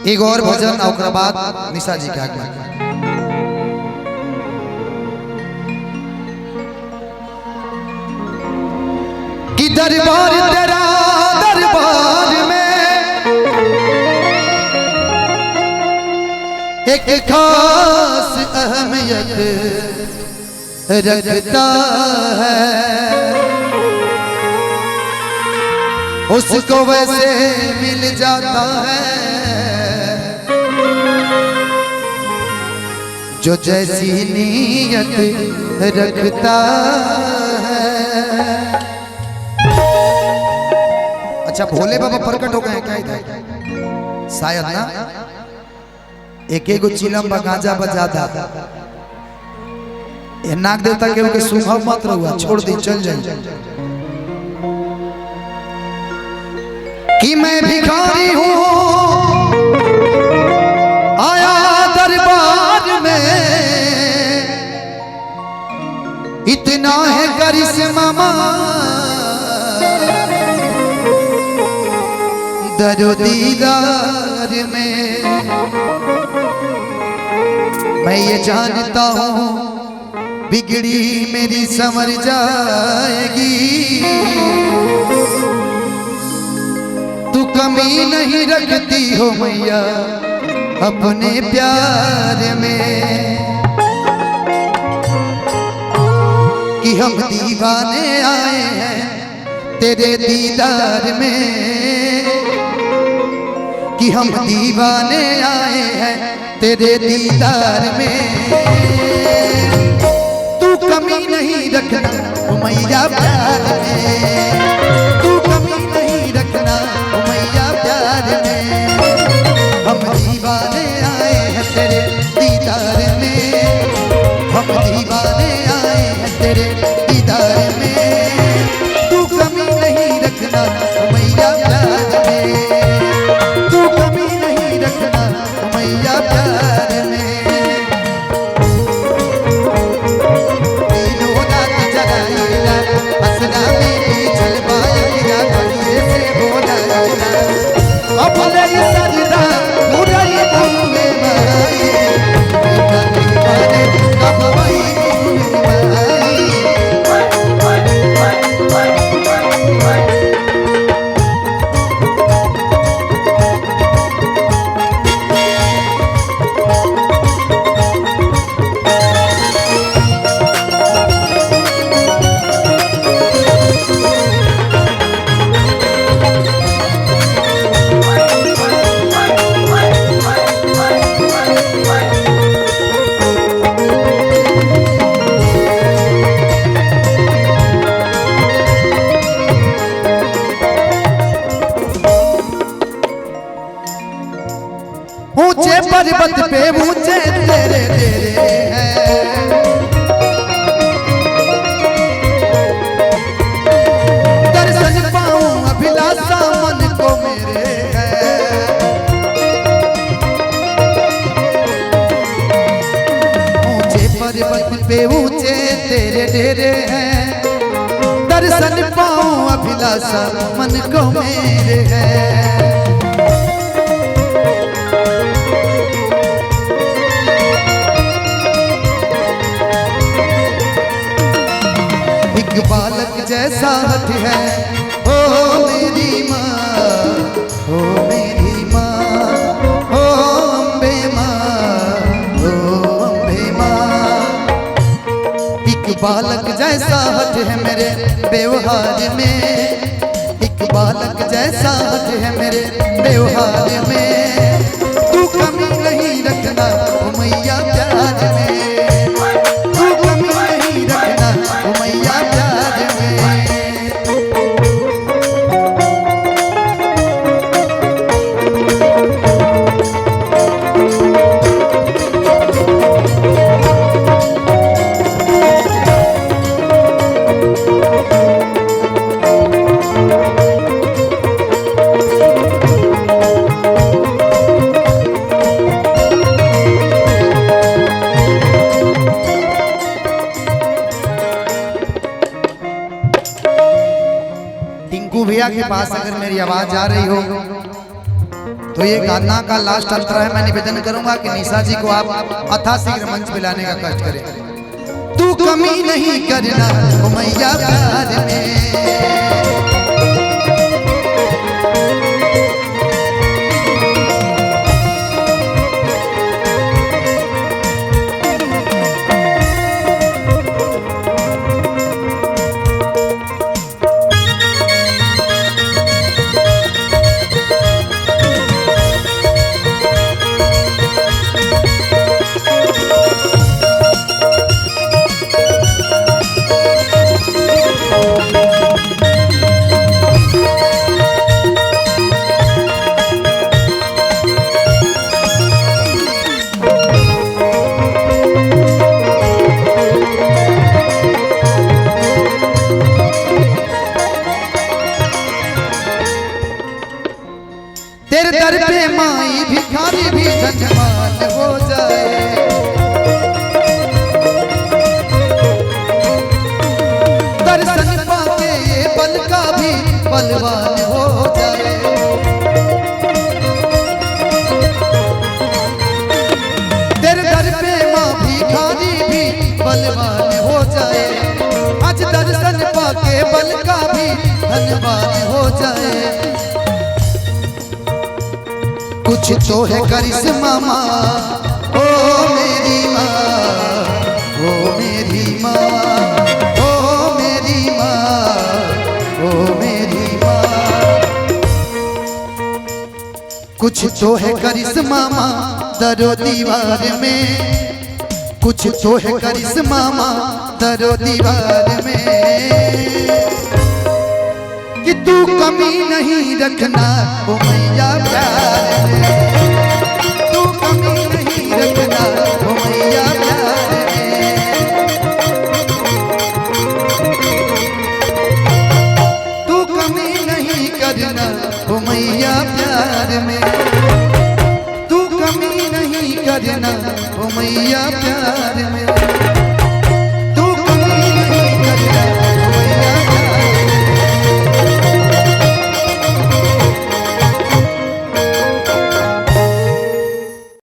एक और भजन और बाद निशा जी का आज्ञा। कि दरबार तेरा दरबार में एक खास अहमियत रखता है, उसको वैसे मिल जाता है जो जैसी नीयत रखता है। अच्छा भोले बाबा प्रकट हो गए क्या इधर? शायद ना, एक एगो चिलम गांजा बजादा ये नाग देवता के उनके सुखा मत रहुआ, छोड़ दी चल जाए। कि मैं भिखारी हूँ आया दरबार में, इतना है करिश्मा दरो दीदार में। मैं ये जानता हूँ बिगड़ी मेरी संवर जाएगी, तू कमी नहीं रखती हो मैया अपने प्यार में। कि हम दीवाने आए हैं तेरे दीदार में, कि हम दीवाने आए हैं तेरे दीदार में। तू कमी नहीं रखना ओ मैया प्यार में, तू कमी नहीं रखना ओ मैया प्यार में। हम दीवाने आए हैं तेरे दीदार में, हम दीवाने आए हैं तेरे दीदार में। तू कमी नहीं रखना ओ मैया प्यार में, तू कमी नहीं रखना ओ मैया प्यार में। ऊंचे पर्वत पे ऊंचे तेरे डेरे हैं, दर्शन पाऊं अभिलाषा मन को मेरे है। ऊंचे पर्वत पे ऊंचे तेरे डेरे हैं, दर्शन पाऊं अभिलाषा मन को मेरे है। बालक जैसा हट है ओ मेरी माँ, ओ मेरी माँ, ओ अम्बे माँ, ओ अम्बे माँ। एक बालक जैसा हट है मेरे व्यवहार में, एक बालक जैसा हट है मेरे व्यवहार में। तू कमी नहीं रखना ओ मैया प्यार में, तू कमी नहीं रखना ओ मैया प्यार में। टिंकू भैया के पास अगर मेरी आवाज आ रही हो तो ये गाना का लास्ट अंतरा है। मैं निवेदन करूंगा कि निशा जी को आप अथाशीघ्र मंच पे लाने का कष्ट करें। तू कमी नहीं करना ओ मैया प्यार में, तेरे दर पे माई भिखारी भी धनवान हो जाए, दर्शन पाके ये बल का भी बलवान हो जाए। तेरे दर पे माँ भिखारी भी बलवान हो जाए, आज दर्शन पाके बल का भी धनवान हो जाए। कुछ तो है करिश्मा माँ, ओ मेरी माँ, ओ मेरी माँ, ओ मेरी माँ, ओ मेरी माँ। कुछ तो है करिश्मा माँ दरो दीवार में, कुछ तो है करिश्मा माँ दरो दीवार में, कि तू कमी नहीं रखना ओ मैया प्यार में, तू कमी नहीं रखना ओ मैया प्यार में, तू कमी नहीं करना ओ मैया प्यार में।